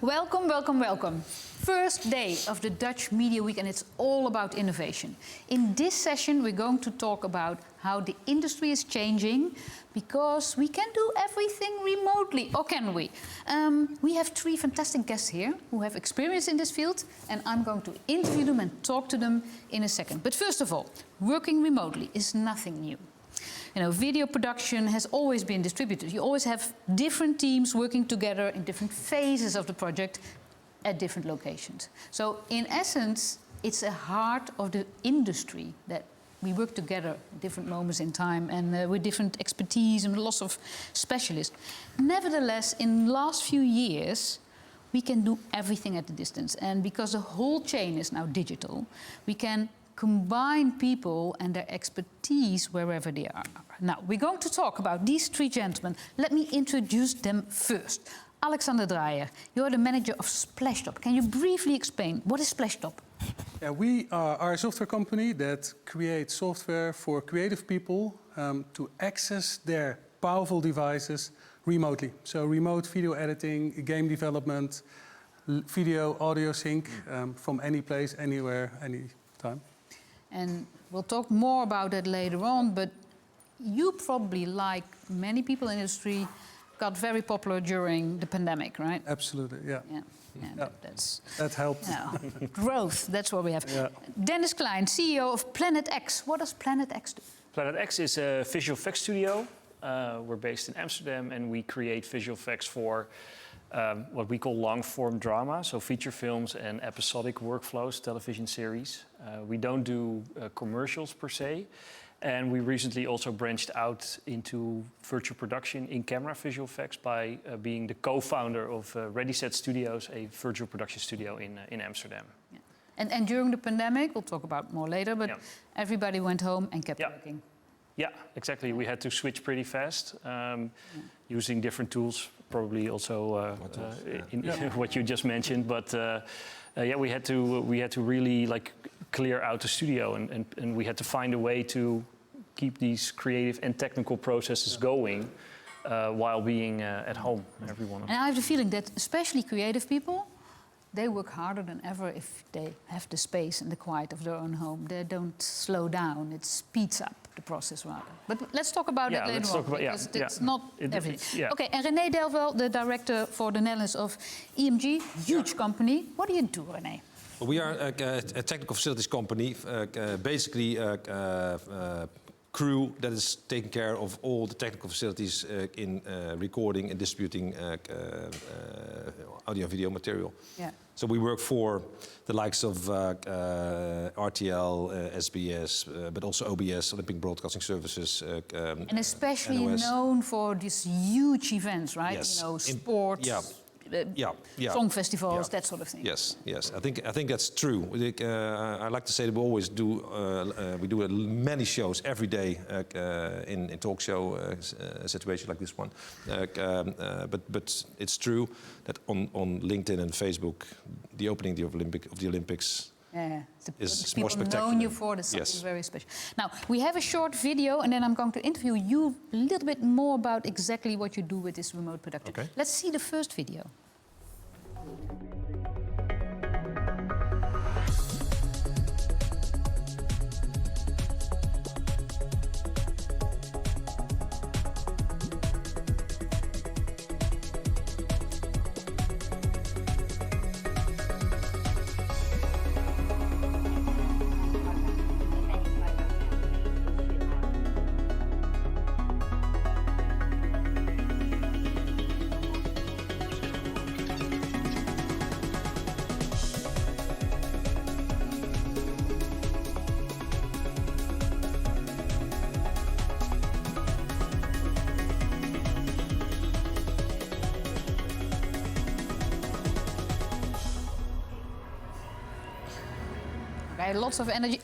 Welcome, welcome, welcome. First day of the Dutch Media Week, and it's all about innovation. In this session, we're going to talk about how the industry is changing, because we can do everything remotely, or can we? We have three fantastic guests here who have experience in this field, and I'm going to interview them and talk to them in a second. But first of all, working remotely is nothing new. You know, video production has always been distributed. You always have different teams working together in different phases of the project at different locations. So in essence, it's a heart of the industry that we work together at different moments in time and with different expertise and lots of specialists. Nevertheless, in the last few years, we can do everything at a distance. And because the whole chain is now digital, we can combine people and their expertise wherever they are. Now, we're going to talk about these three gentlemen. Let me introduce them first. Alexander Draaijer, you're the manager of Splashtop. Can you briefly explain what is Splashtop? Yeah, we are a software company that creates software for creative people to access their powerful devices remotely. So remote video editing, game development, video, audio sync from any place, anywhere, any time. And we'll talk more about that later on, but you probably, like many people in the industry, got very popular during the pandemic, right? Absolutely, yeah. Yeah. That helped. Growth, that's what we have. Yeah. Dennis Kleyn, CEO of Planet X. What does Planet X do? Planet X is a visual effects studio. We're based in Amsterdam, and we create visual effects for what we call long-form drama, so feature films and episodic workflows, television series. We don't do commercials per se. And we recently also branched out into virtual production in camera visual effects by being the co-founder of Ready Set Studios, a virtual production studio in Amsterdam. Yeah. And during the pandemic, we'll talk about more later, but everybody went home and kept working. Yeah, exactly. We had to switch pretty fast, using different tools, probably also in what you just mentioned. But yeah, we had to really clear out the studio, and we had to find a way to keep these creative and technical processes going while being at home, everyone. And I have the feeling that especially creative people, they work harder than ever if they have the space and the quiet of their own home. They don't slow down. It speeds up the process rather. But let's talk about that later on, because it's not everything. Okay, and René Delwel, the director for the Netherlands of EMG, huge company. What do you do, René? Well, we are a technical facilities company, basically crew that is taking care of all the technical facilities in recording and distributing audio and video material. Yeah. So we work for the likes of RTL, SBS, but also OBS, Olympic Broadcasting Services. And especially NOS. Known for these huge events, right? Yes. You know, sports. Song festivals, that sort of thing. Yes, yes. I think that's true. I like to say that we always do many shows every day in talk show situation like this one. But it's true that on LinkedIn and Facebook, the opening of the Olympics. Is more spectacular. Known you for this something very special. Now we have a short video, and then I'm going to interview you a little bit more about exactly what you do with this remote production. Okay. Let's see the first video.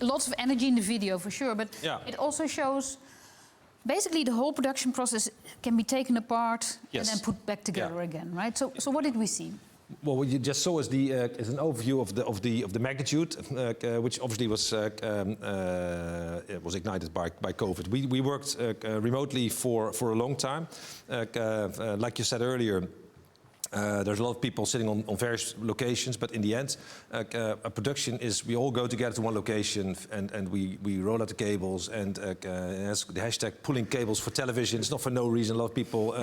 Lots of energy in the video for sure, but it also shows basically the whole production process can be taken apart and then put back together again, right? So what did we see? Well, what you just saw is an overview of the magnitude, which obviously was ignited by COVID. We worked remotely for a long time, like you said earlier. There's a lot of people sitting on various locations, but in the end, a production is we all go together to one location and we roll out the cables and as the hashtag pulling cables for television. It's not for no reason. A lot of people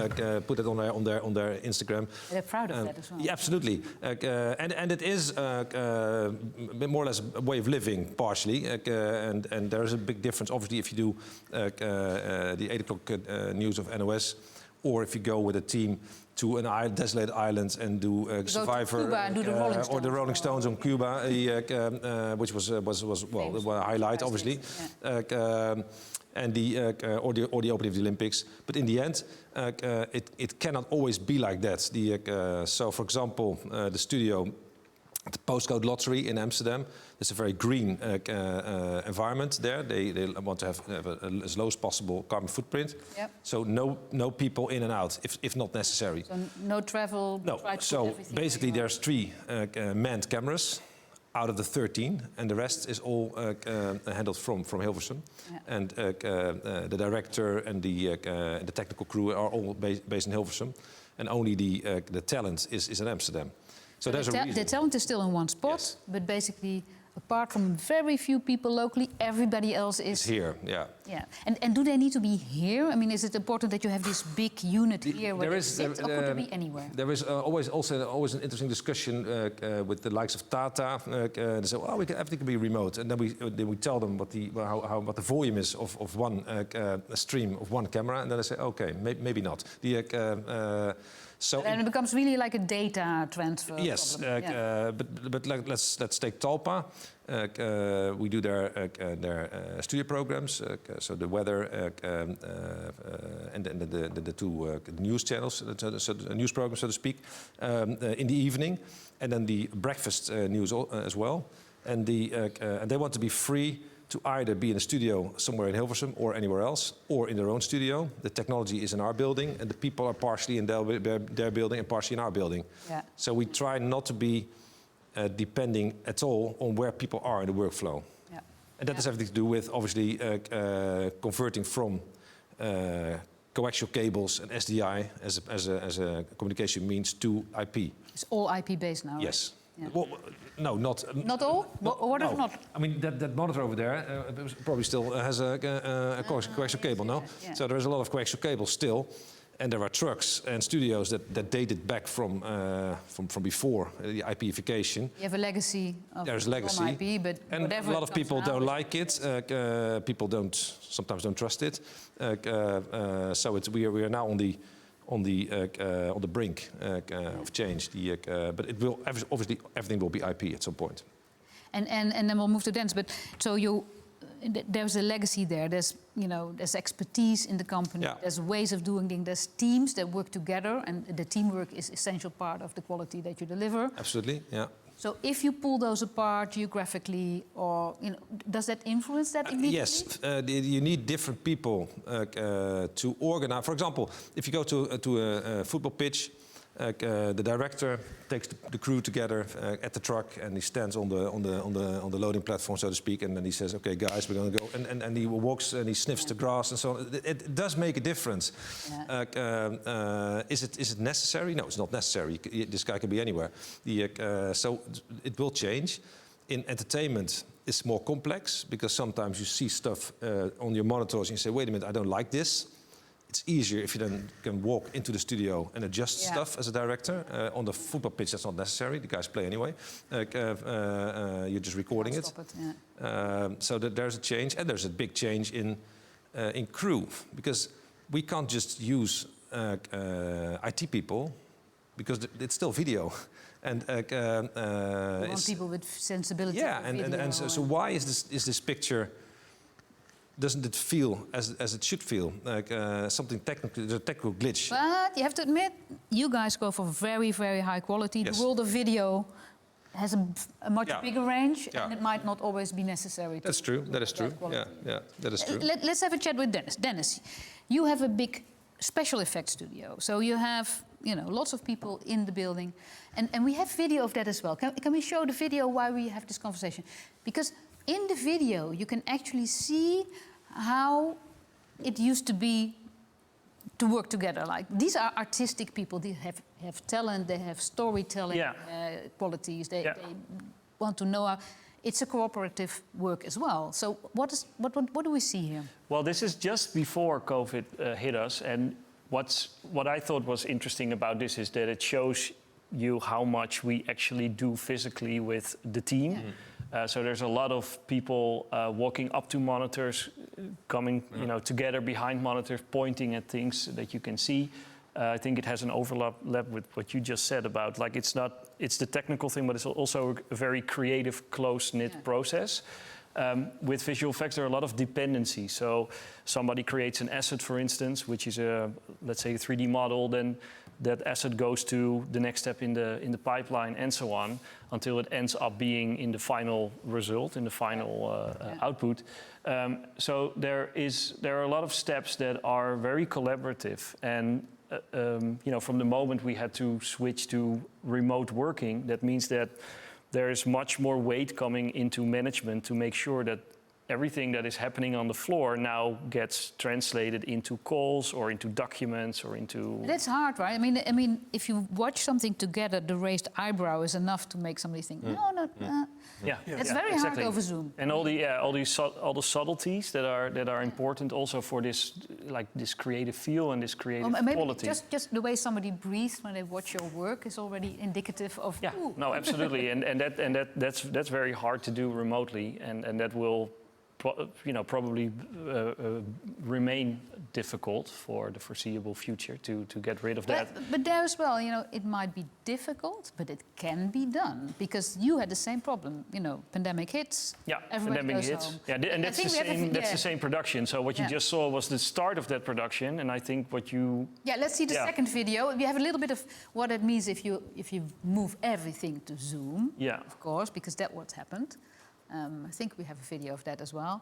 put it on their Instagram. They're proud of that as well. Yeah, absolutely. And it is more or less a way of living, partially. And there is a big difference, obviously, if you do the 8 o'clock news of NOS, or if you go with a team to an desolated island and do Survivor, Cuba and do the Rolling Stones, or the Rolling Stones on Cuba, which was a highlight, obviously, and or the opening of the Olympics. But in the end, it cannot always be like that. So, for example, the studio, the postcode lottery in Amsterdam. It's a very green environment there. They want to have as low as possible carbon footprint. Yep. So no people in and out, if not necessary. So no travel. No. So basically, there's 3 manned cameras out of the 13, and the rest is all handled from Hilversum. Yeah. And the director and the technical crew are all based in Hilversum, and only the talent is in Amsterdam. So there's a reason. The talent is still in one spot, yes. But basically, apart from very few people locally, everybody else is here. Yeah. Yeah. And do they need to be here? I mean, is it important that you have this big unit here where they sit, or could they be anywhere? There is always an interesting discussion with the likes of Tata. They say, "Oh, everything can be remote," and then we tell them what the volume is of one stream of one camera, and then they say, "Okay, maybe not." And it becomes really like a data transfer. Yes, but let's take Talpa. We do their studio programs, so the weather and the 2 news channels, so the news programs, so to speak, in the evening, and then the breakfast news as well. And they want to be free to either be in a studio somewhere in Hilversum or anywhere else, or in their own studio. The technology is in our building, and the people are partially in their building and partially in our building. Yeah. So we try not to be depending at all on where people are in the workflow. Yeah. And that has everything to do with, obviously, converting from coaxial cables and SDI as a communication means to IP. It's all IP-based now, yes. Right? Yeah. Well, no, not all. What if not? I mean, that monitor over there probably still has a coaxial cable, no? Yeah. So there is a lot of coaxial cables still, and there are trucks and studios that dated back from before the IPification. You have a legacy of There's legacy, IP, but and whatever a lot of people don't like it. People sometimes don't trust it. So we are now on the brink of change. But it will obviously everything will be IP at some point. And then we'll move to dance. But so there's a legacy there. There's expertise in the company. Yeah. There's ways of doing things. There's teams that work together, and the teamwork is essential part of the quality that you deliver. Absolutely. Yeah. So if you pull those apart geographically, or does that influence that immediately? Yes, you need different people to organize. For example, if you go to a football pitch, the director takes the crew together at the truck, and he stands on the loading platform, so to speak, and then he says, "Okay, guys, we're going to go." And he walks and he sniffs the grass and so on. It does make a difference. Yeah. Is it necessary? No, it's not necessary. This guy can be anywhere. So it will change. In entertainment, it's more complex because sometimes you see stuff on your monitors and you say, "Wait a minute, I don't like this." It's easier if you then can walk into the studio and adjust stuff as a director. On the football pitch, that's not necessary. The guys play anyway. You're just recording it. So there's a change, and there's a big change in crew, because we can't just use IT people, because it's still video. And we want people with sensibility. Yeah, and so why is this picture? Doesn't it feel as it should feel, like something technical? There's a technical glitch. But you have to admit, you guys go for very, very high quality. Yes. The world of video has a much bigger range, and it might not always be necessary. That's true. That is true. Yeah, that is true. Let's have a chat with Dennis. Dennis, you have a big special effects studio, so you have lots of people in the building, and we have video of that as well. Can we show the video while we have this conversation? Because in the video, you can actually see how it used to be to work together? Like, these are artistic people. They have talent. They have storytelling qualities. They want to know how. It's a cooperative work as well. So what do we see here? Well, this is just before COVID hit us, and what I thought was interesting about this is that it shows you how much we actually do physically with the team. Yeah. So there's a lot of people walking up to monitors, coming together behind monitors, pointing at things that you can see. I think it has an overlap with what you just said about, like, it's the technical thing, but it's also a very creative, close-knit process. With visual effects, there are a lot of dependencies. So somebody creates an asset, for instance, which is let's say a 3D model, then that asset goes to the next step in the pipeline, and so on, until it ends up being in the final result, in the final output. So there are a lot of steps that are very collaborative, and from the moment we had to switch to remote working, that means that there is much more weight coming into management to make sure that everything that is happening on the floor now gets translated into calls or into documents or into... That's hard, right? I mean, if you watch something together, the raised eyebrow is enough to make somebody think, Yeah, it's very hard over Zoom. And all the subtleties that are important also for this creative feel and this creative quality. Just the way somebody breathes when they watch your work is already indicative of. Yeah, no, absolutely, and that's very hard to do remotely, and that will probably remain difficult for the foreseeable future to get rid of that. But there as well, it might be difficult, but it can be done, because you had the same problem. Pandemic hits. Yeah, everybody pandemic goes hits. home. Yeah, and that's the same production. So what you just saw was the start of that production, and I think what you... Yeah, let's see the second video. We have a little bit of what it means if you move everything to Zoom. Yeah, of course, because that's what happened. I think we have a video of that as well.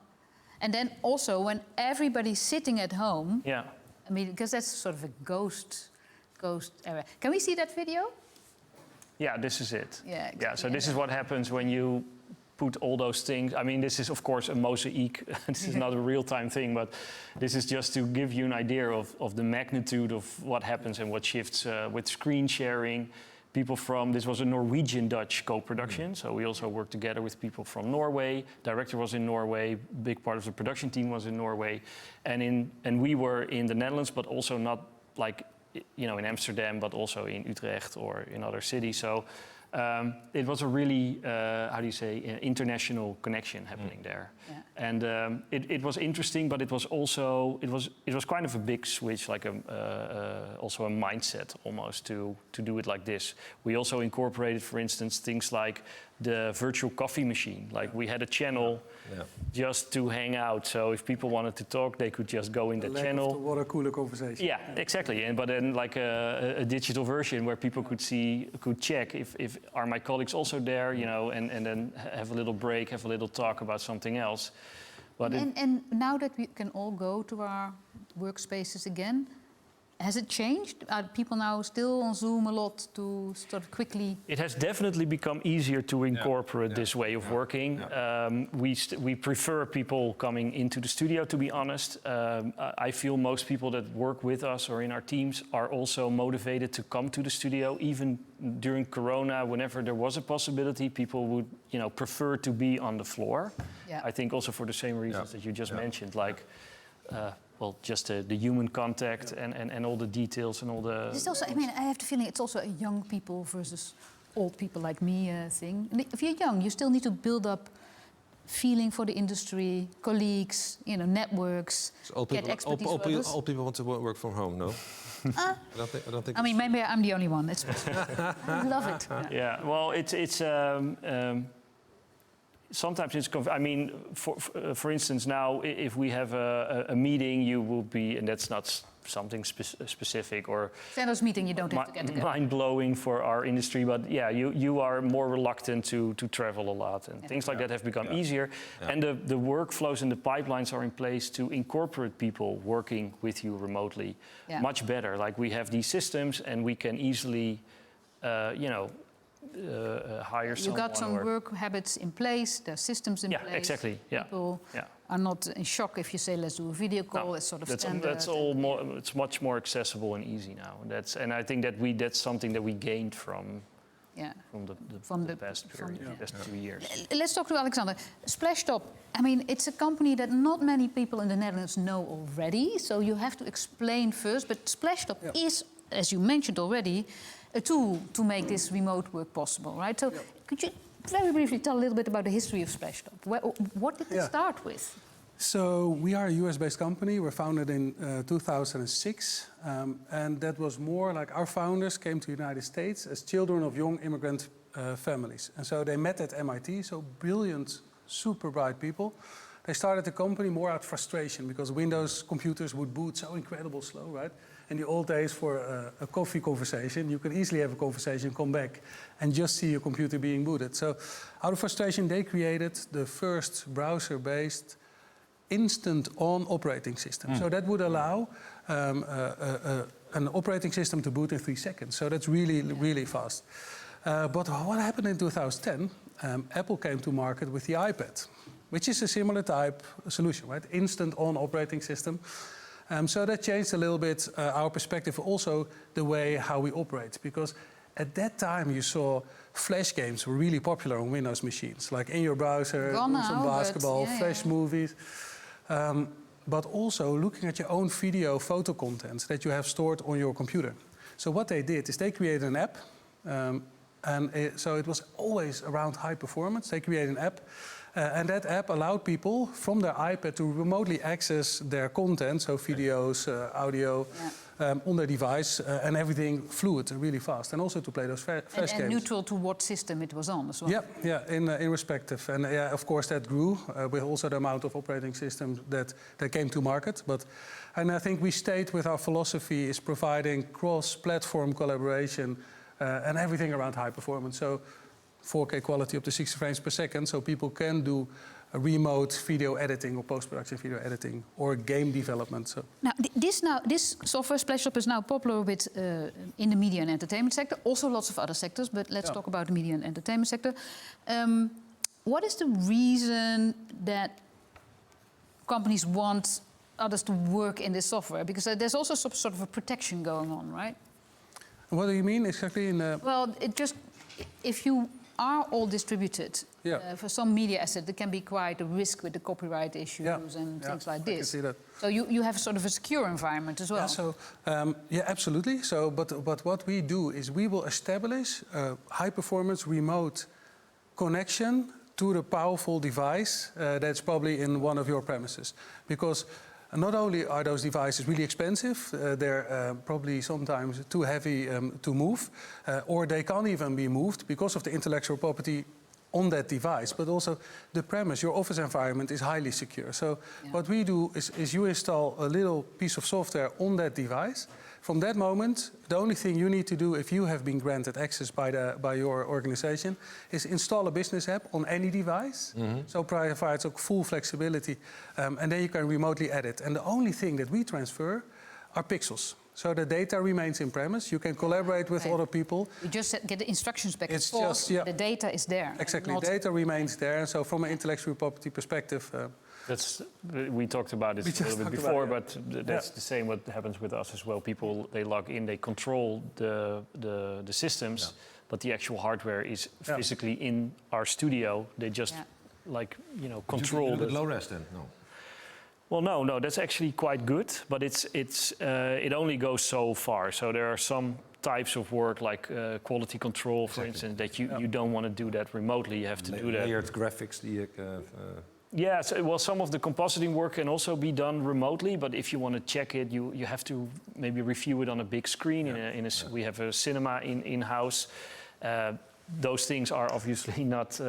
And then also when everybody's sitting at home, I mean, because that's sort of a ghost area. Can we see that video? Yeah, this is it. Yeah, exactly. Yeah, so this is what happens when you put all those things. I mean, this is of course a mosaic. This is not a real-time thing, but this is just to give you an idea of the magnitude of what happens and what shifts with screen sharing. This was a Norwegian-Dutch co-production, so we also worked together with people from Norway. Director was in Norway, big part of the production team was in Norway. And we were in the Netherlands, but also not like, in Amsterdam, but also in Utrecht or in other cities. So it was a really, international connection happening there. Yeah. And it was interesting, but it was also, it was kind of a big switch, like also a mindset almost to do it like this. We also incorporated, for instance, things like the virtual coffee machine. Like we had a channel just to hang out. So if people wanted to talk, they could just go in the channel. The water cooler conversation. Yeah, exactly. But then like a digital version where people could check if are my colleagues also there, and then have a little break, have a little talk about something else. But and now that we can all go to our workspaces again, has it changed? Are people now still on Zoom a lot to sort of quickly? It has definitely become easier to incorporate this way of working. We prefer people coming into the studio, to be honest. I feel most people that work with us or in our teams are also motivated to come to the studio. Even during Corona, whenever there was a possibility, people would prefer to be on the floor. Yeah. I think also for the same reasons that you just mentioned, like just the human contact and all the details and all the... It's also, I mean, I have the feeling it's also a young people versus old people like me thing. And if you're young, you still need to build up feeling for the industry, colleagues, networks, so get expertise for others. Old people want to work from home, no? I don't think. I mean, maybe I'm the only one. It's I love it. Yeah. Well, it's sometimes it's. I mean, for instance, now if we have a meeting, you will be, and that's not something specific or Sandoz meeting, you don't have to get together. Mind-blowing for our industry, but yeah, you are more reluctant to travel a lot, and things like that have become easier. Yeah. And the workflows and the pipelines are in place to incorporate people working with you remotely much better. Like we have these systems, and we can easily, hire someone. You got some work habits in place, there are systems in place. Yeah, exactly. Yeah. People are not in shock if you say, let's do a video call. No, it's sort of that's, standard. that's all more, it's much more accessible and easy now. And I think that's something that we gained from the past period, the past 2 years. Let's talk to Alexander. Splashtop, I mean, it's a company that not many people in the Netherlands know already, so you have to explain first. But Splashtop is, as you mentioned already, a tool to make this remote work possible, right? So could you very briefly tell a little bit about the history of Splashtop? What did it start with? So we are a US-based company. We're founded in 2006. And that was more like our founders came to the United States as children of young immigrant families. And so they met at MIT, so brilliant, super bright people. They started the company more out of frustration because Windows computers would boot so incredibly slow, right? In the old days, for a coffee conversation, you could easily have a conversation, come back, and just see your computer being booted. So out of frustration, they created the first browser-based instant-on operating system. So that would allow an operating system to boot in 3 seconds. So that's really, really fast. But what happened in 2010? Apple came to market with the iPad, which is a similar type solution, right? Instant-on operating system. So that changed a little bit our perspective, also the way how we operate. Because at that time you saw Flash games were really popular on Windows machines, like in your browser, do some basketball, Flash movies. But also looking at your own video, photo content that you have stored on your computer. So what they did is they created an app. So it was always around high performance. They created an app. And that app allowed people from their iPad to remotely access their content, so videos, audio, on their device, and everything fluid and really fast. And also to play those Flash games. And neutral to what system it was on as well. In respective. And of course that grew with also the amount of operating systems that came to market. And I think we stayed with our philosophy is providing cross-platform collaboration and everything around high performance. So 4K quality up to 60 frames per second, so people can do a remote video editing or post-production video editing or game development. So. This software Splashtop is now popular with in the media and entertainment sector, also lots of other sectors, but let's talk about the media and entertainment sector. What is the reason that companies want others to work in this software? Because there's also some sort of a protection going on, right? What do you mean exactly? Well, if you are all distributed. For some media assets, there can be quite a risk with the copyright issues and things like this. I can see that. So you have sort of a secure environment as well. Absolutely. So, but what we do is we will establish a high-performance remote connection to the powerful device that's probably in one of your premises, because. Not only are those devices really expensive, they're probably sometimes too heavy to move, or they can't even be moved because of the intellectual property on that device, but also the premise, your office environment is highly secure. So what we do is you install a little piece of software on that device. From that moment, the only thing you need to do if you have been granted access by your organization is install a business app on any device. So provides full flexibility, and then you can remotely edit. And the only thing that we transfer are pixels. So the data remains in premise. You can collaborate with other people. You just get the instructions back and It's forth. just, The data is there. Exactly, data remains there. And so from an intellectual property perspective... we talked about it a little bit before, but that's the same what happens with us as well. People, they log in, they control the systems, but the actual hardware is physically in our studio. They just control the low res then? No. Well, no, that's actually quite good, but it only goes so far. So there are some types of work like quality control, for instance, that you don't want to do that remotely. You have to do that. Layered graphics. Some of the compositing work can also be done remotely, but if you want to check it, you have to maybe review it on a big screen. We have a cinema in-house. Those things are obviously not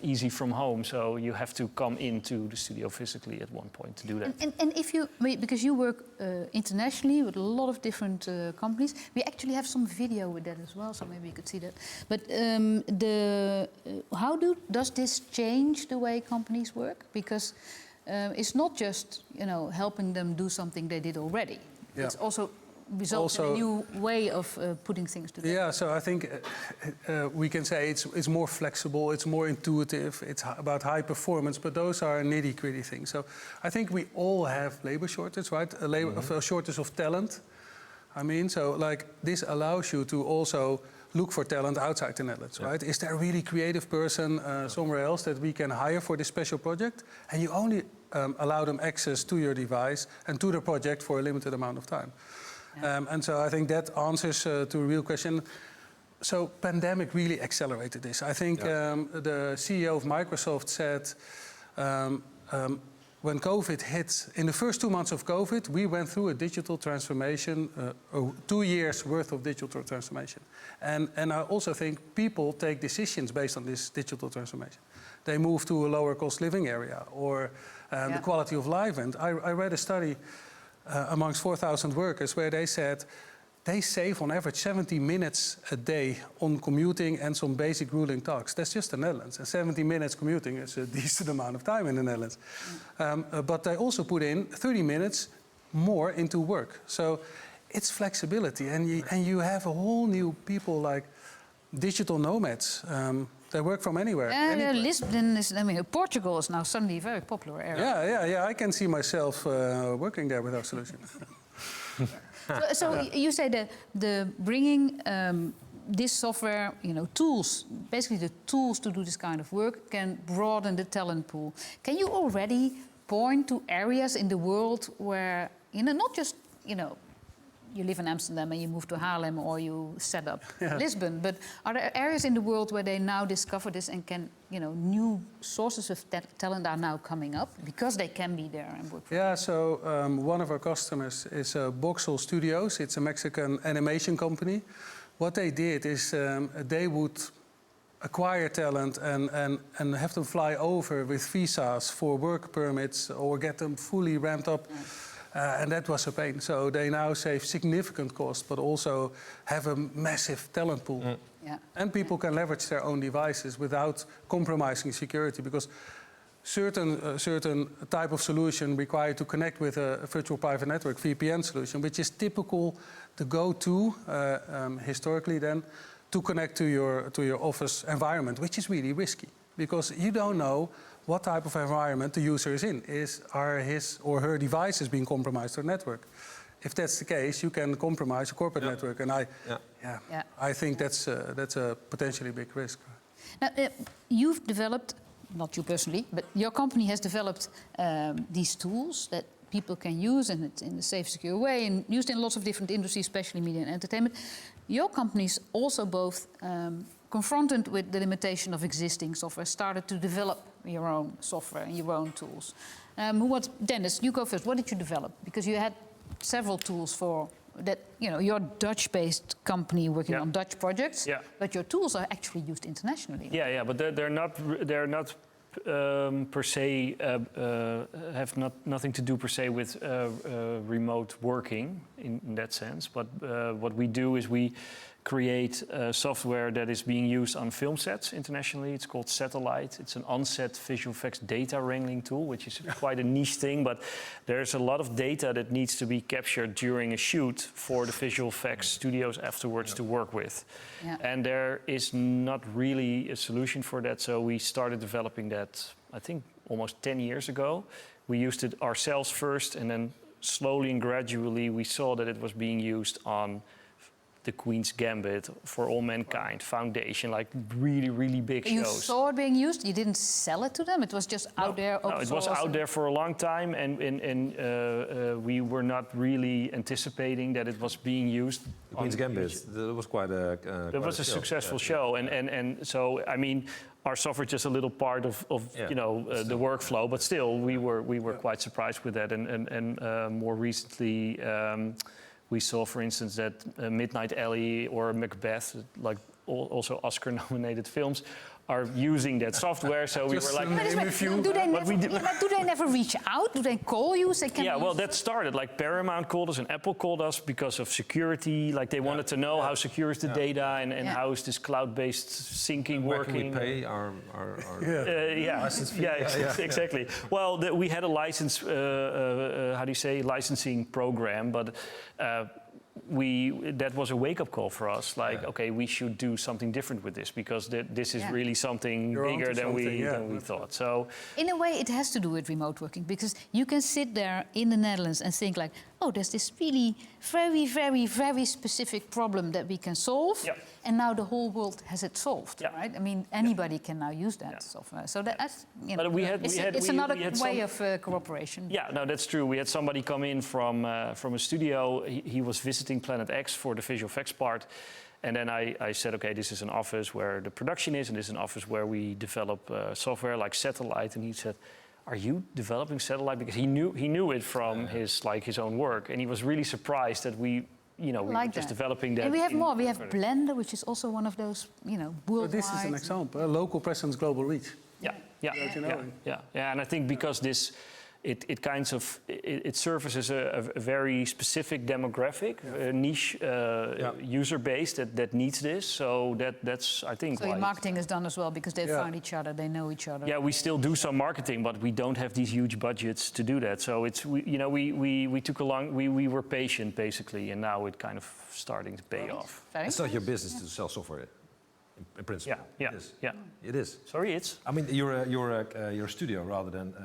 easy from home, so you have to come into the studio physically at one point to do that. And if you, because you work internationally with a lot of different companies, we actually have some video with that as well, so maybe you could see that. But how does this change the way companies work? Because it's not just helping them do something they did already. It's also results in a also new way of putting things together. Yeah, so I think we can say it's more flexible, it's more intuitive, it's about high performance, but those are nitty-gritty things. So I think we all have labor shortage, right? A shortage of talent. I mean, so like this allows you to also look for talent outside the Netherlands, right? Is there a really creative person somewhere else that we can hire for this special project? And you only allow them access to your device and to the project for a limited amount of time. And so I think that answers to a real question. So pandemic really accelerated this. I think the CEO of Microsoft said when COVID hit, in the first 2 months of COVID, we went through a digital transformation, 2 years worth of digital transformation. And I also think people take decisions based on this digital transformation. They move to a lower cost living area or the quality of life. And I read a study amongst 4,000 workers where they said they save on average 70 minutes a day on commuting and some basic ruling tasks. That's just the Netherlands. And 70 minutes commuting is a decent amount of time in the Netherlands. But they also put in 30 minutes more into work. So it's flexibility. And you have a whole new people like digital nomads. They work from anywhere. Lisbon is, Portugal is now suddenly a very popular area. Yeah. I can see myself working there with our solution. So you say that the bringing this software, tools, basically the tools to do this kind of work can broaden the talent pool. Can you already point to areas in the world where, not just, you live in Amsterdam and you move to Haarlem or you set up Lisbon, but are there areas in the world where they now discover this and can, new sources of talent are now coming up because they can be there and work? Yeah, so one of our customers is Voxel Studios. It's a Mexican animation company. What they did is they would acquire talent and have them fly over with visas for work permits or get them fully ramped up. And that was a pain. So they now save significant cost, but also have a massive talent pool. And people can leverage their own devices without compromising security, because certain type of solution require to connect with a virtual private network, VPN solution, which is typical the go-to historically then to connect to your office environment, which is really risky because you don't know what type of environment the user is in. Are his or her devices being compromised or network? If that's the case, you can compromise a corporate network, and I think that's a potentially big risk. Now, you've developed, not you personally, but your company has developed these tools that people can use in a safe, secure way, and used in lots of different industries, especially media and entertainment. Your company's also both confronted with the limitation of existing software, started to develop your own software and your own tools. Dennis, you go first. What did you develop? Because you had several tools for that. You're a Dutch-based company working on Dutch projects, but your tools are actually used internationally. But they're not per se have nothing to do per se with remote working in that sense. But what we do is we create software that is being used on film sets internationally. It's called Satellite. It's an on-set visual effects data wrangling tool, which is quite a niche thing, but there's a lot of data that needs to be captured during a shoot for the visual effects studios afterwards to work with. And there is not really a solution for that, so we started developing that, I think, almost 10 years ago. We used it ourselves first, and then slowly and gradually we saw that it was being used on The Queen's Gambit, For All Mankind, Foundation, like really, really big shows. You saw it being used? You didn't sell it to them? It was just out there? No, it was out there for a long time, and we were not really anticipating that it was being used. The Queen's Gambit, that was quite a That was a successful show, and so, I mean, our software is just a little part of the workflow, but still, we were quite surprised with that, and more recently, we saw, for instance, that Midnight Alley or Macbeth, like also Oscar-nominated films, are using that software. So we were like, do they never reach out? Do they call you? Say, that started. Like Paramount called us and Apple called us because of security. Like they wanted to know how secure is the data and how is this cloud-based syncing working. Can we pay our license fee? Exactly. Well, we had a license, licensing program, but that was a wake-up call for us. Like, okay, we should do something different with this because this is really something You're bigger onto than we something, thought. So, In a way, it has to do with remote working because you can sit there in the Netherlands and think like, oh, there's this really very, very, very specific problem that we can solve, and now the whole world has it solved, right? I mean, anybody can now use that software. So that's, you know, it's another way of cooperation. Yeah, no, that's true. We had somebody come in from a studio. He was visiting Planet X for the visual effects part. And then I said, okay, this is an office where the production is, and this is an office where we develop software like Satellite. And he said, are you developing Satellite? Because he knew it from his own work. And he was really surprised that we were just developing that. And we have more. We have Blender, which is also one of those, worldwide. This is an example, local presence, global reach. And I think because this, it services a very specific demographic, a niche user base that needs this. So that's I think. So your marketing is done as well because they found each other, they know each other. Yeah, we still do some marketing, but we don't have these huge budgets to do that. So we took a long, we were patient basically, and now it's kind of starting to pay off. It's not your business to sell software. In principle, it is. Sorry, it's. I mean, you're a studio rather than.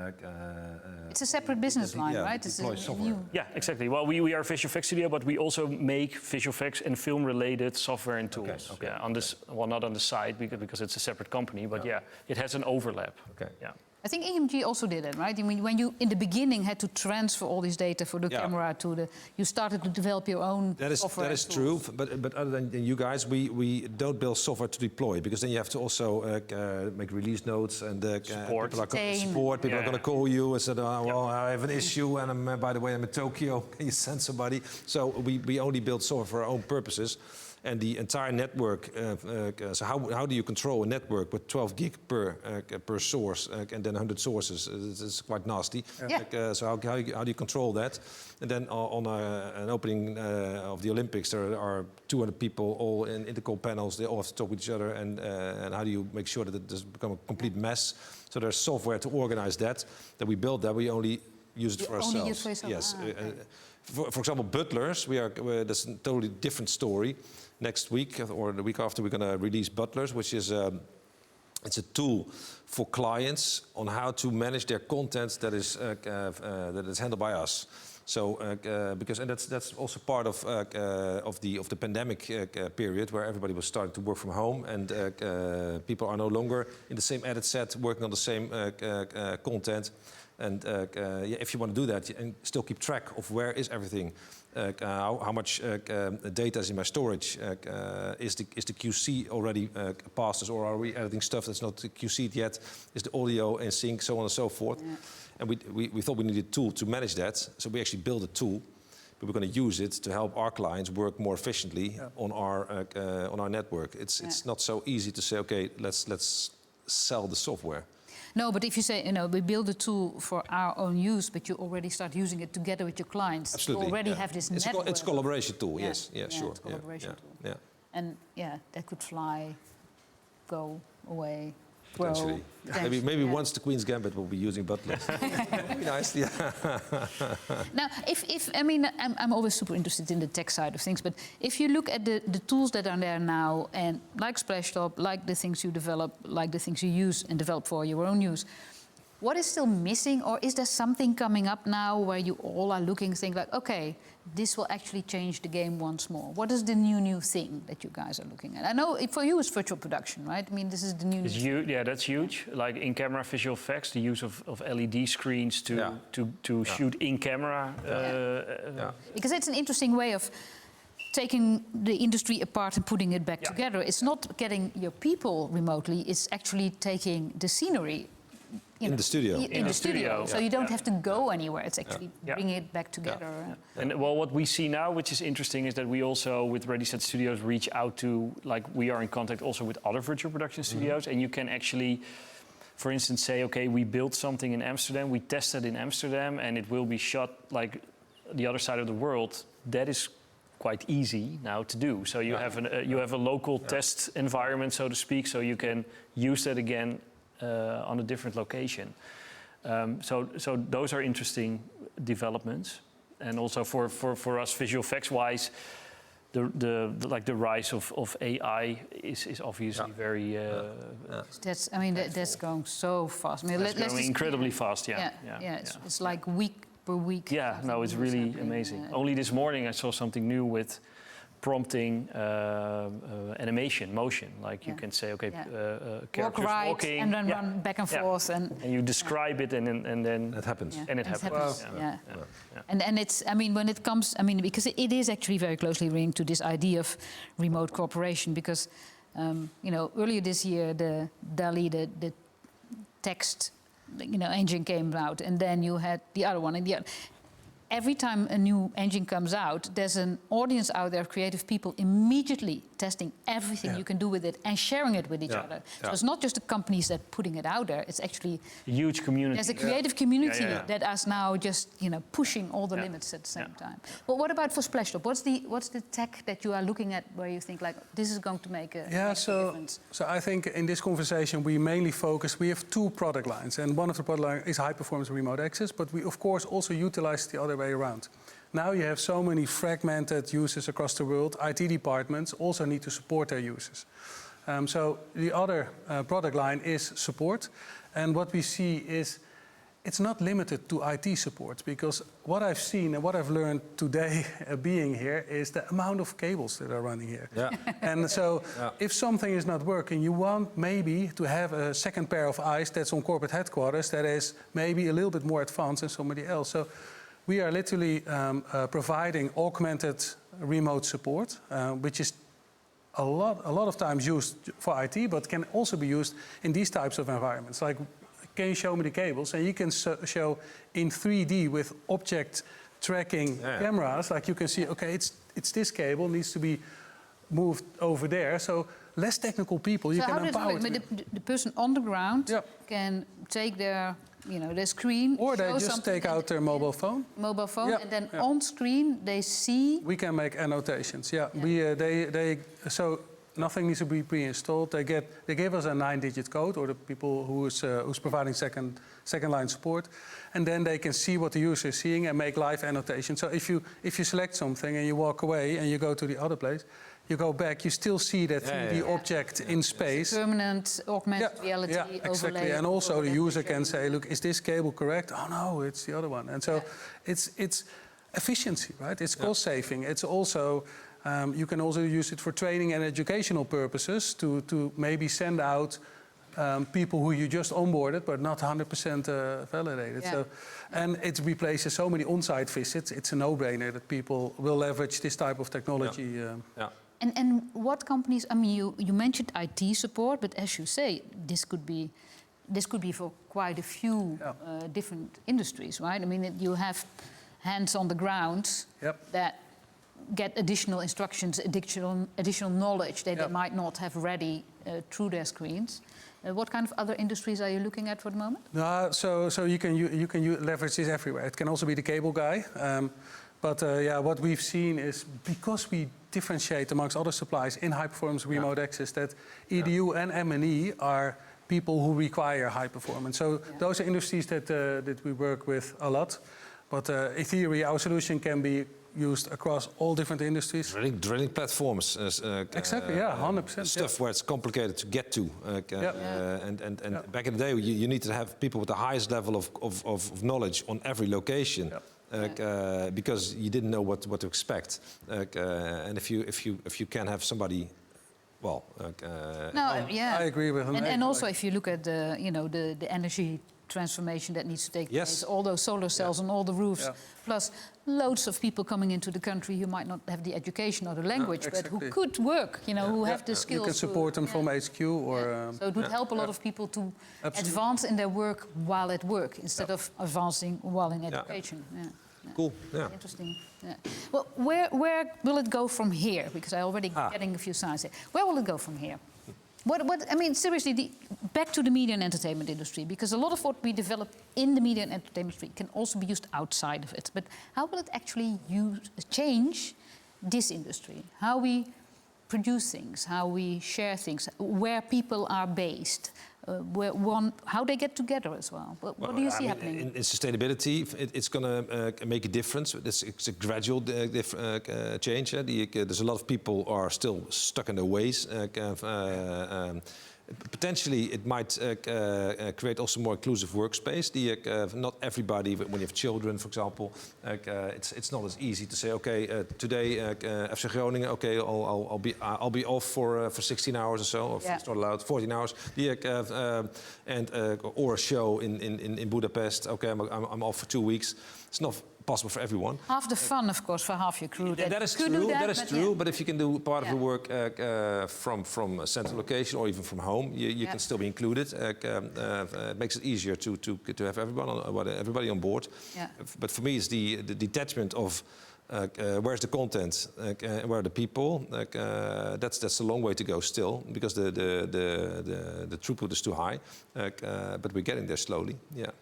It's a separate business line, right? Deploy software. Yeah, exactly. Well, we are a visual effects studio, but we also make visual effects and film-related software and tools. Okay. Yeah, on this, well, not on the side because it's a separate company, but it has an overlap. Okay. Yeah. I think EMG also did it, right? I mean, when you, in the beginning, had to transfer all this data for the camera to the... You started to develop your own software. That is true, but other than you guys, we don't build software to deploy, because then you have to also make release notes and support. People are going to call you and say, well, I have an issue, and by the way, I'm in Tokyo, can you send somebody? So we only build software for our own purposes. And the entire network, so how do you control a network with 12 gig per source and then 100 sources? It's quite nasty. So how do you control that? And then on an opening of the Olympics, there are 200 people all in intercom panels. They all have to talk with each other. And how do you make sure that it doesn't become a complete mess? So there's software to organize that we build that. We only use it for ourselves. Only use for yourself? Yes. Okay. For example, butlers, that's a totally different story. Next week or the week after, we're going to release Butlers, which is it's a tool for clients on how to manage their content that is handled by us. So because that's also part of the pandemic period where everybody was starting to work from home, and people are no longer in the same edit set working on the same content. And if you want to do that and still keep track of where is everything, how much data is in my storage, is the QC already passed us, or are we editing stuff that's not QC'd yet? Is the audio in sync, so on and so forth? Yeah. And we thought we needed a tool to manage that, so we actually built a tool. But we're going to use it to help our clients work more efficiently on our network. It's not so easy to say, okay, let's sell the software. No, but if you say, we build a tool for our own use, but you already start using it together with your clients. Absolutely. You already have this network. It's a collaboration tool, yes. Yeah, sure. It's a collaboration tool. Yeah. And that could fly, go away, grow. Maybe once the Queen's Gambit will be using Butlers. That'd be nice, Now, I'm always super interested in the tech side of things, but if you look at the tools that are there now, and like Splashtop, like the things you develop, like the things you use and develop for your own use, what is still missing, or is there something coming up now where you all are looking, think like, okay, this will actually change the game once more? What is the new thing that you guys are looking at? I know for you it's virtual production, right? I mean, this is the new. Yeah, that's huge. Like in camera visual effects, the use of LED screens to shoot in camera. Because it's an interesting way of taking the industry apart and putting it back together. It's not getting your people remotely, it's actually taking the scenery in the studio. In the studio. So you don't have to go anywhere. It's actually bringing it back together. And well, what we see now, which is interesting, is that we also, with Ready Set Studios, reach out to, like, we are in contact also with other virtual production studios, and you can actually, for instance, say, okay, we built something in Amsterdam, we tested in Amsterdam, and it will be shot like the other side of the world. That is quite easy now to do. So you have a local test environment, so to speak, so you can use that again on a different location. So those are interesting developments. And also for us, visual effects wise, the rise of AI is obviously very. That's going so fast. I mean, it's going incredibly fast. It's like week per week. Yeah, no, it's really amazing. Only this morning I saw something new with prompting animation, motion. Like you can say, okay, characters walk right, walking, and then run back and forth, and you describe it, and then it happens. And it happens. And it's, I mean, when it comes, I mean, because it is actually very closely linked to this idea of remote cooperation. Because earlier this year, the DALL-E, the text, engine came out, and then you had the other one, and the other. Every time a new engine comes out, there's an audience out there of creative people immediately testing everything you can do with it and sharing it with each other. So it's not just the companies that are putting it out there, it's actually a huge community. There's a creative community that is now just pushing all the limits at the same time. But what about for Splashtop? What's the tech that you are looking at where you think like this is going to make a difference? So I think in this conversation we mainly focus. We have two product lines, and one of the product lines is high performance remote access, but we of course also utilize the other way around. Now you have so many fragmented users across the world. IT departments also need to support their users. So the other product line is support. And what we see is it's not limited to IT support, because what I've seen and what I've learned today being here is the amount of cables that are running here. And so if something is not working, you want maybe to have a second pair of eyes that's on corporate headquarters that is maybe a little bit more advanced than somebody else. So we are literally providing augmented remote support, which is a lot of times used for IT, but can also be used in these types of environments. Like, can you show me the cables? And you can show in 3D with object tracking cameras. Like you can see, okay, it's this cable needs to be moved over there. So less technical people, you can empower. So the person on the ground can take their their screen, or they just take out their mobile phone, and then on screen they see. We can make annotations. So nothing needs to be pre-installed. They give us a 9-digit code, or the people who's providing second line support, and then they can see what the user is seeing and make live annotations. So if you select something and you walk away and you go to the other place, you go back, you still see that 3D object in space. Permanent augmented reality overlay. Exactly. And also the user can say, look, is this cable correct? Oh no, it's the other one. And so it's efficiency, right? It's cost saving. It's also, you can also use it for training and educational purposes to maybe send out people who you just onboarded but not 100% validated. So, and it replaces so many on-site visits. It's a no-brainer that people will leverage this type of technology. And what companies? I mean, you mentioned IT support, but as you say, this could be for quite a few different industries, right? I mean, you have hands on the ground that get additional instructions, additional knowledge that they might not have ready through their screens. What kind of other industries are you looking at for the moment? So you can leverage this everywhere. It can also be the cable guy. But what we've seen is because we differentiate amongst other suppliers in high-performance remote access, that EDU and M&E are people who require high performance. So those are industries that we work with a lot. But in theory, our solution can be used across all different industries. Drilling platforms. Exactly, 100%. Stuff where it's complicated to get to. And back in the day, you need to have people with the highest level of knowledge on every location. Because you didn't know what to expect, and if you can have somebody, I agree with him. And also, if you look at the energy transformation that needs to take place, all those solar cells on all the roofs, plus loads of people coming into the country who might not have the education or the language, but who could work, who have the skills. You can support them from HQ or... So it would help a lot of people to advance in their work while at work, instead of advancing while in education. Cool. Interesting. Well, where will it go from here? Because I already getting a few signs here. Where will it go from here? I mean, seriously, back to the media and entertainment industry, because a lot of what we develop in the media and entertainment industry can also be used outside of it. But how will it actually change this industry? How we produce things, how we share things, where people are based, how they get together as well. What do you see happening? In sustainability, it's going to make a difference. It's a gradual change. There's a lot of people are still stuck in their ways. Potentially, it might create also more inclusive workspace. Not everybody, when you have children, for example, it's not as easy to say, okay, today FC Groningen, okay, I'll be off for 16 hours or so, or it's not allowed, 14 hours. Or a show in Budapest. Okay, I'm off for 2 weeks. It's not possible for everyone. Half the fun, of course, for half your crew. That is true. That is true. But if you can do part of the work from a central location or even from home, you can still be included. It makes it easier to have everybody on board. Yeah. But for me, it's the detachment of where's the content, where are the people. That's a long way to go still, because the throughput is too high. But we're getting there slowly. Yeah.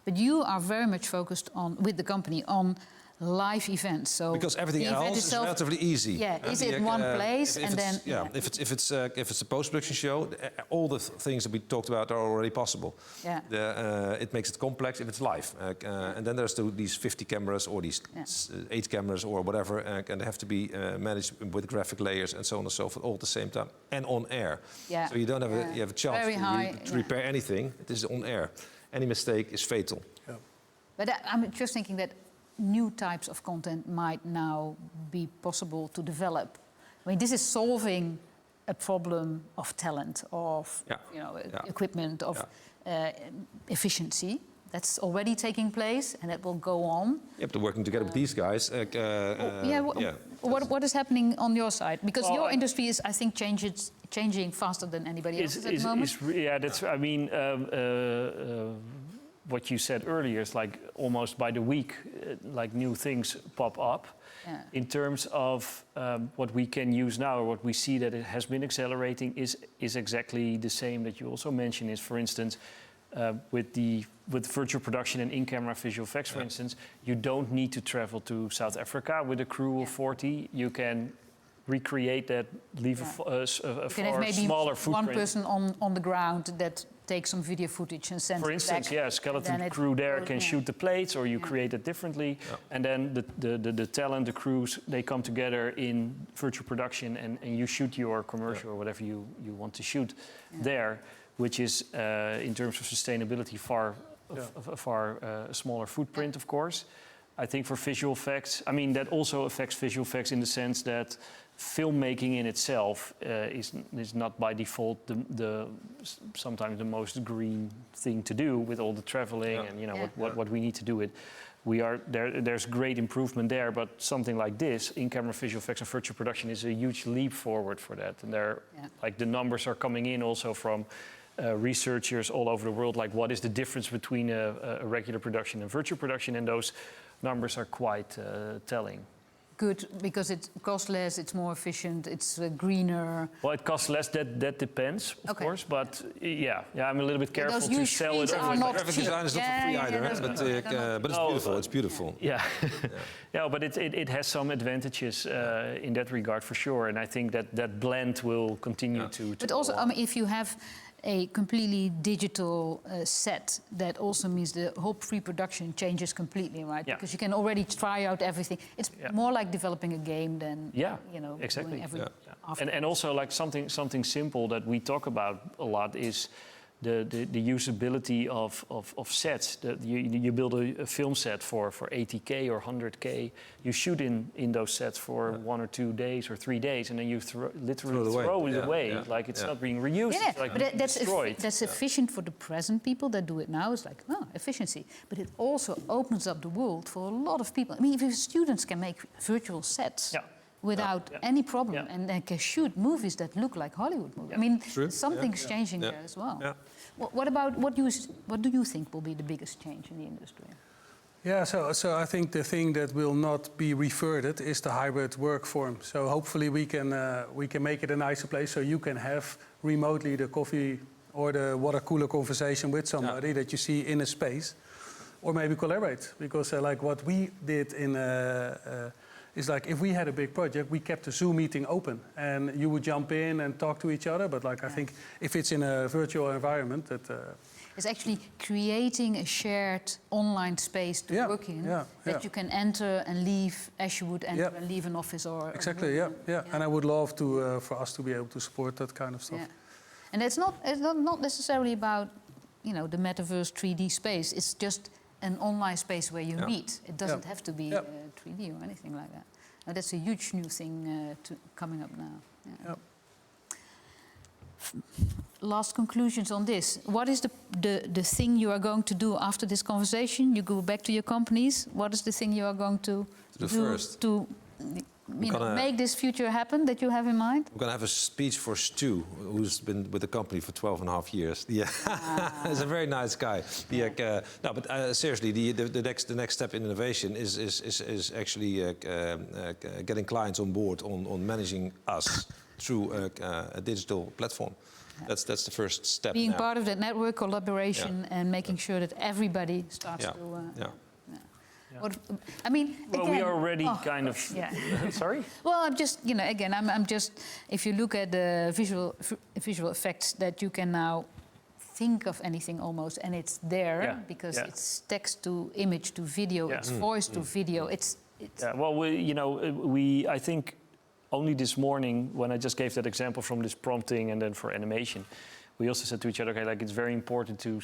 But you are very much focused on, with the company, on live events. So because everything else is relatively easy. Yeah, is it one place and then? Yeah, if it's a post-production show, all the things that we talked about are already possible. Yeah. It makes it complex if it's live, and then there's these 50 cameras or these 8 cameras or whatever, and they have to be managed with graphic layers and so on and so forth all at the same time and on air. Yeah. So you don't have you have a chance to repair anything. It is on air. Any mistake is fatal. Yeah. But I'm just thinking that new types of content might now be possible to develop. I mean, this is solving a problem of talent, of equipment, of efficiency. That's already taking place, and that will go on. Yeah, but working together with these guys. What is happening on your side? Because your industry is, I think, changing faster than anybody else's at the moment. I mean, what you said earlier is like almost by the week, like new things pop up. Yeah. In terms of what we can use now, or what we see that it has been accelerating, is exactly the same that you also mentioned. Is, for instance, with virtual production and in-camera visual effects, for instance, you don't need to travel to South Africa with a crew of 40. You can recreate that, leave a far smaller footprint. One person on the ground that takes some video footage and sends it back. For instance, skeleton crew there can shoot the plates, or you create it differently. Yeah. And then the talent, the crews, they come together in virtual production, and you shoot your commercial or whatever you want to shoot there, which is, in terms of sustainability, far smaller footprint, of course. I think for visual effects, I mean, that also affects visual effects in the sense that filmmaking in itself is not by default sometimes the most green thing to do, with all the traveling and what we need to do it. There's great improvement there, but something like this, in-camera visual effects and virtual production, is a huge leap forward for that. And like the numbers are coming in also from researchers all over the world, like what is the difference between a regular production and virtual production, and those numbers are quite telling. Good, because it costs less, it's more efficient, it's greener. Well, it costs less, that depends, of course, but I'm a little bit careful to sell it. Graphic design is not for free either, but it's beautiful, it's beautiful. But it has some advantages in that regard for sure, and I think that blend will continue to But also, I mean, if you have a completely digital set, that also means the whole pre-production changes completely, right? Yeah. Because you can already try out everything. It's more like developing a game than exactly. Doing And also like something simple that we talk about a lot is the usability of sets. You build a film set for 80K or 100K. You shoot in those sets for 1 or 2 days or 3 days, and then you literally throw it away. Yeah. Like it's not being reused. It's like but that's efficient for the present people that do it now. It's like, efficiency. But it also opens up the world for a lot of people. I mean, if students can make virtual sets. Yeah. Without any problem, and they can shoot movies that look like Hollywood movies. I mean, something's changing there as well. Yeah. What do you think will be the biggest change in the industry? Yeah, so I think the thing that will not be reverted is the hybrid work form. So hopefully we can make it a nicer place, so you can have remotely the coffee or the water cooler conversation with somebody that you see in a space, or maybe collaborate, because like what we did is like if we had a big project, we kept the Zoom meeting open and you would jump in and talk to each other. But like I think if it's in a virtual environment, that it's actually creating a shared online space to work in that you can enter and leave as you would enter and leave an office or exactly. a room. And I would love to for us to be able to support that kind of stuff. And it's not necessarily about the metaverse 3D space. It's just an online space where you meet. It doesn't have to be 3D or anything like that. Now, that's a huge new thing coming up now. Last conclusions on this. What is the thing you are going to do after this conversation? You go back to your companies. What is the thing you are going to do first? To make this future happen that you have in mind? We're going to have a speech for Stu, who's been with the company for 12.5 years. Yeah, he's a very nice guy. No, but seriously, the next step in innovation is actually getting clients on board on managing us through a digital platform. That's the first step. Being part of that network collaboration and making sure that everybody starts to. What, I mean, well, again, we are already kind of. Sorry. Well, I'm just, again, I'm just. If you look at the visual effects, that you can now think of anything almost, and it's there because it's text to image to video, it's voice to video. It's. Well, I think. Only this morning, when I just gave that example from this prompting and then for animation, we also said to each other, okay, like it's very important to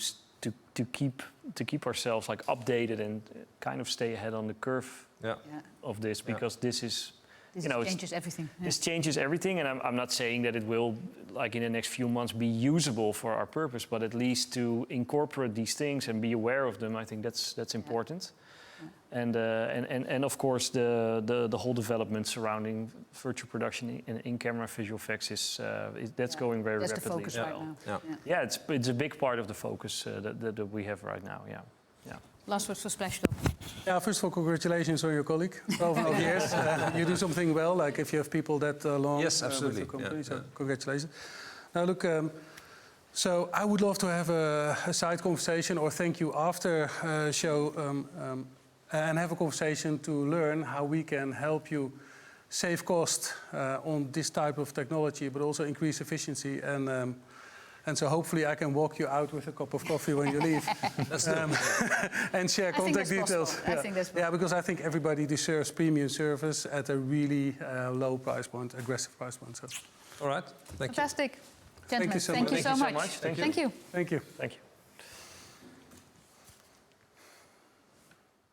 keep ourselves like updated and kind of stay ahead on the curve of this, because this is, this changes everything. This changes everything, and I'm not saying that it will, like in the next few months, be usable for our purpose, but at least to incorporate these things and be aware of them, I think that's important. And of course the whole development surrounding virtual production in in-camera visual effects that's going very rapidly. That's the focus right now. Yeah, it's a big part of the focus that we have right now. Yeah. Last words for Splashtop. Yeah, first of all, congratulations on your colleague. 12.5 years. You do something well. Like if you have people that long. Yes, absolutely. With your company, so congratulations. Now look. So I would love to have a side conversation or thank you after show. And have a conversation to learn how we can help you save cost on this type of technology, but also increase efficiency. And so hopefully I can walk you out with a cup of coffee when you leave. And share contact details. I think that's possible. Yeah, because I think everybody deserves premium service at a really low price point, aggressive price point. So. All right, thank you. Fantastic. Gentlemen, Thank you so much. Thank you so much. Thank you. Thank you. Thank you.